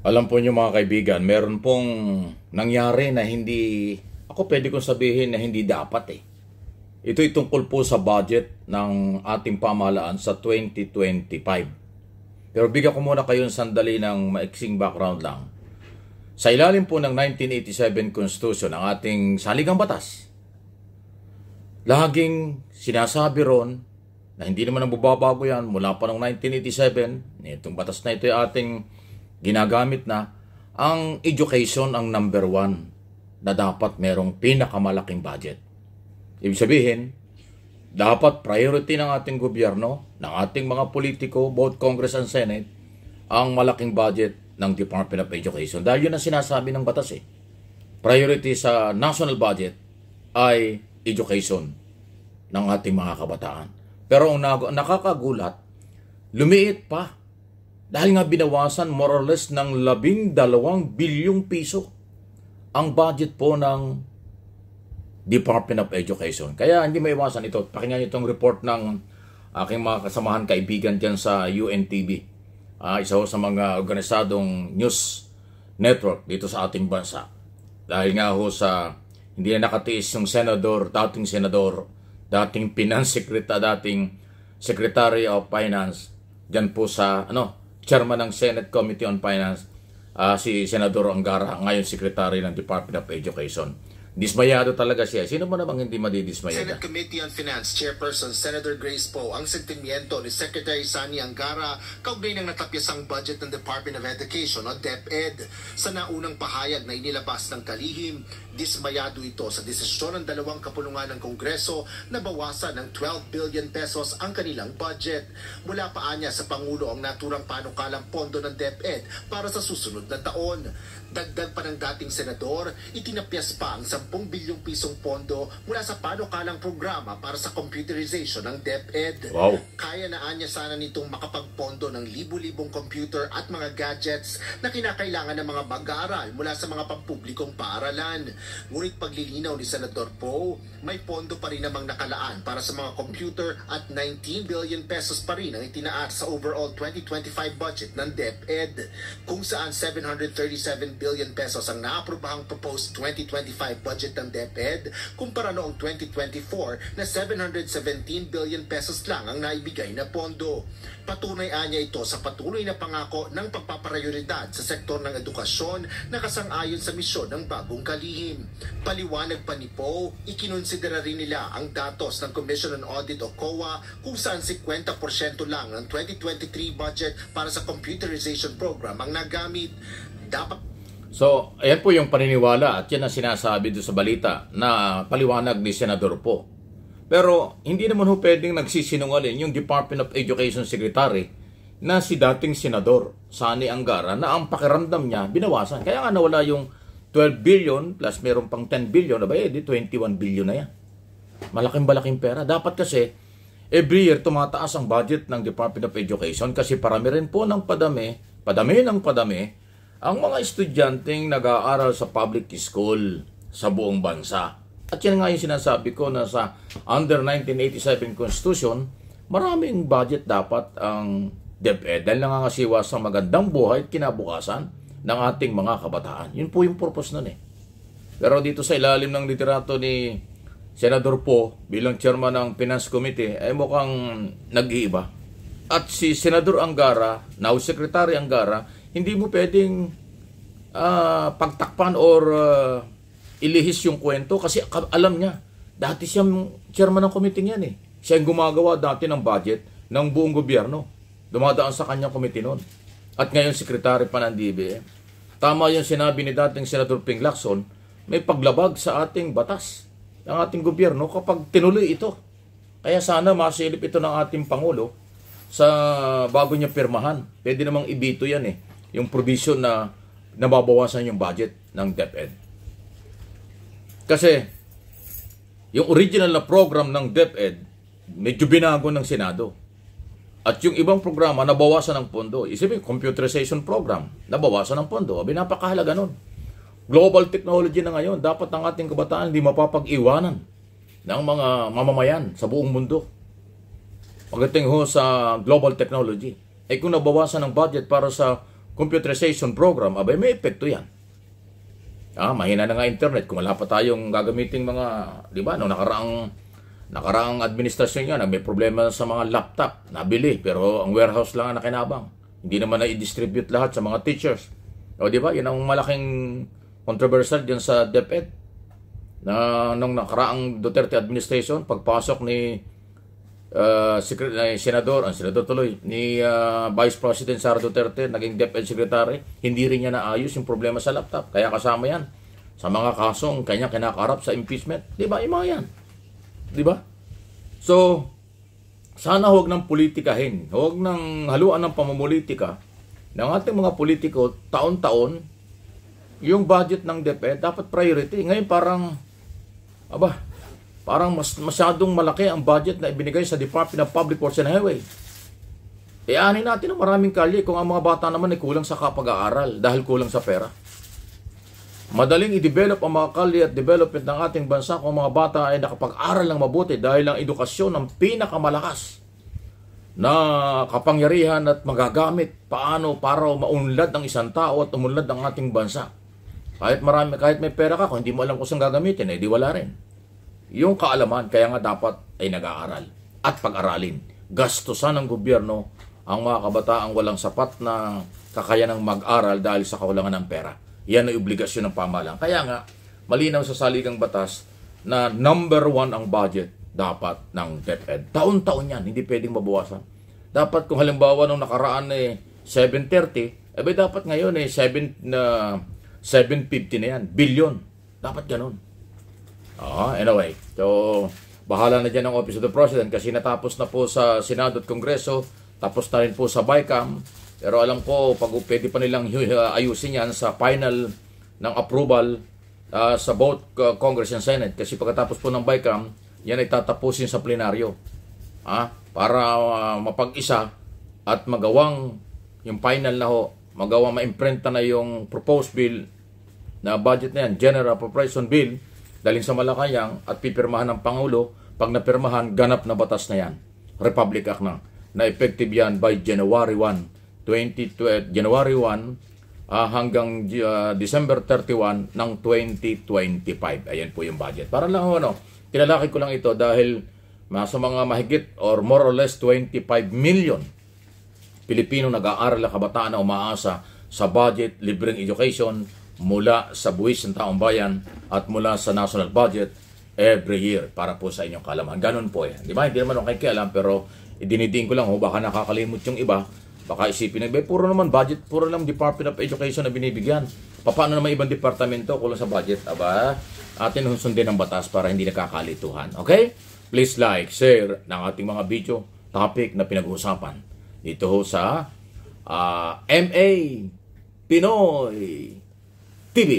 Alam po niyo mga kaibigan, meron pong nangyari na hindi, ako pwede kong sabihin na hindi dapat eh. Ito'y tungkol po sa budget ng ating pamahalaan sa 2025. Pero bigyan ko muna kayo ng sandali ng maiksing background lang. Sa ilalim po ng 1987 Constitution, ang ating saligang batas, laging sinasabi ron na hindi naman nabubabago yan mula pa noong 1987, itong batas na ito ay ating ginagamit na, ang education ang number one na dapat merong pinakamalaking budget. Ibig sabihin, dapat priority ng ating gobyerno, ng ating mga politiko, both Congress and Senate, ang malaking budget ng Department of Education. Dahil yun ang sinasabi ng batas eh. Priority sa national budget ay education ng ating mga kabataan. Pero ang nakakagulat, lumiit pa. Dahil nga binawasan more or less ng 12 bilyong piso ang budget po ng Department of Education. Kaya hindi maiwasan ito. Pakinggan niyo itong report ng aking mga kasamahan kaibigan dyan sa UNTV. Isa sa mga organisadong news network dito sa ating bansa. Dahil nga ho sa hindi na nakatiis yung dating senador, dating finance secretary, dating Secretary of Finance, dyan po sa chairman ng Senate Committee on Finance, si Senador Angara, ngayon Secretary ng Department of Education. Dismayado talaga siya. Sino ba namang hindi madidismayado? Senate Committee on Finance Chairperson Senator Grace Poe ang sentimiento ni Secretary Sani Angara kaugnay ng natapyasang budget ng Department of Education o DepEd. Sa naunang pahayag na inilabas ng kalihim, dismayado ito sa desisyon ng dalawang kapulungan ng Kongreso na bawasan ng 12 billion pesos ang kanilang budget. Mula pa niya sa Pangulo ang naturang panukalang pondo ng DepEd para sa susunod na taon. Dagdag pa ng dating senador, itinapyas pa ang 10 bilyong pisong pondo mula sa panukalang programa para sa computerization ng DepEd. Wow. Kaya na anya sana nitong makapagpondo ng libu-libong computer at mga gadgets na kinakailangan ng mga mag-aaral mula sa mga pampublikong paaralan. Ngunit paglilinaw ni Senador Poe, may pondo pa rin namang nakalaan para sa mga computer at 19 billion pesos pa rin ang itinaas sa overall 2025 budget ng DepEd, kung saan 737 billion pesos ang naaprobahang proposed 2025 budget ng DepEd kumpara noong 2024 na 717 billion pesos lang ang naibigay na pondo. Patunay niya ito sa patuloy na pangako ng pagpaprioridad sa sektor ng edukasyon na kasang-ayon sa misyon ng bagong kalihim. Paliwanag pa ni Poe, ikinonsidera rin nila ang datos ng Commission on Audit o COA kung saan 50% lang ng 2023 budget para sa computerization program ang nagamit. So, ayan po yung paniniwala at yan ang sinasabi doon sa balita na paliwanag ni Senador Poe. Pero hindi naman ho pwedeng nagsisinungaling yung Department of Education Secretary na si dating Senador Sani Angara na ang pakiramdam niya binawasan. Kaya nga nawala yung 12 billion plus meron pang 10 billion, di 21 billion na yan. Malaking pera. Dapat kasi every year tumataas ang budget ng Department of Education kasi parami rin po ng padami ang mga estudyanteng nag-aaral sa public school sa buong bansa. At yan nga yung sinasabi ko na sa under 1987 Constitution, maraming budget dapat ang DepEd dahil nangangasiwa sa magandang buhay at kinabukasan ng ating mga kabataan. Yun po yung purpose nun eh. Pero dito sa ilalim ng literato ni Senador Poe bilang chairman ng Finance Committee ay mukhang nag-iiba. At si Senador Angara, now Secretary Angara, hindi mo pwedeng pagtakpan or ilihis yung kwento kasi alam niya, dati siyang chairman ng committee yan eh. Siya yung gumagawa dati ng budget ng buong gobyerno. Dumadaan sa kanyang committee noon. At ngayon secretary pa ng DBM. Tama yung sinabi ni dating Senador Ping Lacson, may paglabag sa ating batas ng ating gobyerno kapag tinuloy ito. Kaya sana masilip ito ng ating Pangulo sa bago niya pirmahan. Pwede namang ibito yan eh. Yung provision na nababawasan yung budget ng DepEd. Kasi yung original na program ng DepEd medyo binago ng Senado. At yung ibang programa nabawasan ng pondo. Isipin, computerization program, nabawasan ng pondo. Napakahalaga nun. Global technology na ngayon, dapat ang ating kabataan hindi mapapag-iwanan ng mga mamamayan sa buong mundo. Pagdating ho sa global technology, kung nabawasan ng budget para sa computerization program, abay may epekto yan. Mahina na nga internet. Kung wala pa tayong gagamiting mga, di ba, no, nakaraang administrasyon yan, may problema sa mga laptop, nabili, pero ang warehouse lang ang nakinabang. Hindi naman na-i-distribute lahat sa mga teachers. O di ba, yan ang malaking controversial dyan sa DepEd. Nung nakaraang Duterte administration, pagpasok ni Senador tuloy, ni Vice President Sara Duterte, naging DepEd Secretary, hindi rin niya naayos yung problema sa laptop. Kaya kasama yan sa mga kasong kanya kinakarap sa impeachment. Di ba? Yung mga yan. Di ba? So, sana huwag nang politikahin, huwag nang haluan ng pamumulitika ng ating mga politiko taon-taon. Yung budget ng DepEd dapat priority. Ngayon parang masyadong malaki ang budget na ibinigay sa Department of Public Works and Highway. Aanin natin ang maraming kalye kung ang mga bata naman ay kulang sa kapag-aaral dahil kulang sa pera. Madaling i-develop ang mga kalye at development ng ating bansa kung mga bata ay nakapag-aral ng mabuti dahil ang edukasyon ang pinakamalakas na kapangyarihan at magagamit paano para maunlad ang isang tao at umunlad ang ating bansa. Kahit may pera ka, kung hindi mo alam kung saan gagamitin, di wala rin. Yung kaalaman, kaya nga dapat ay nag-aaral at pag-aralin. Gastusan ng gobyerno ang mga kabataang walang sapat na kakayanang mag-aral dahil sa kakulangan ng pera. Yan ay obligasyon ng pamahalaan. Kaya nga, malinaw sa saligang batas na number 1 ang budget dapat ng DepEd. Taon-taon yan, hindi pwedeng mabawasan. Dapat kung halimbawa nung nakaraan 730, dapat ngayon 750 na yan. Billion. Dapat ganun. Anyway, so bahala na dyan ang Office of the President kasi natapos na po sa Senado at Kongreso, tapos na rin po sa BICAM. Pero alam ko, pag pwede pa nilang ayusin yan sa final ng approval sa both Congress and Senate. Kasi pagkatapos po ng BICAM, yan ay tatapusin sa plenaryo. Para mapag-isa at magawang yung final na magawang ma-imprenta na yung proposed bill na budget na yan, General Appropriation Bill, daling sa Malacanang at pipirmahan ng Pangulo. Pag napirmahan, ganap na batas na yan. Republic Act na effective yan by January 1 hanggang December 31 ng 2025. Ayan po yung budget. Para lang tinalaki ko lang ito dahil sa mga mahigit or more or less 25 million Pilipino nag-aaral na kabataan na umaasa sa budget, libreng education mula sa buwis ng taong bayan at mula sa national budget every year para po sa inyong kaalaman. Ganun po yan. Di ba? Hindi naman ako kikialam pero idinidiin ko lang baka nakakalimot yung iba. Baka isipin puro naman budget, puro lang Department of Education na binibigyan. Paano naman ibang departamento kulang sa budget? Atin sundin ang batas para hindi nakakalituhan. Okay? Please like, share ng ating mga video topic na pinag-uusapan dito sa MA Pinoy TV.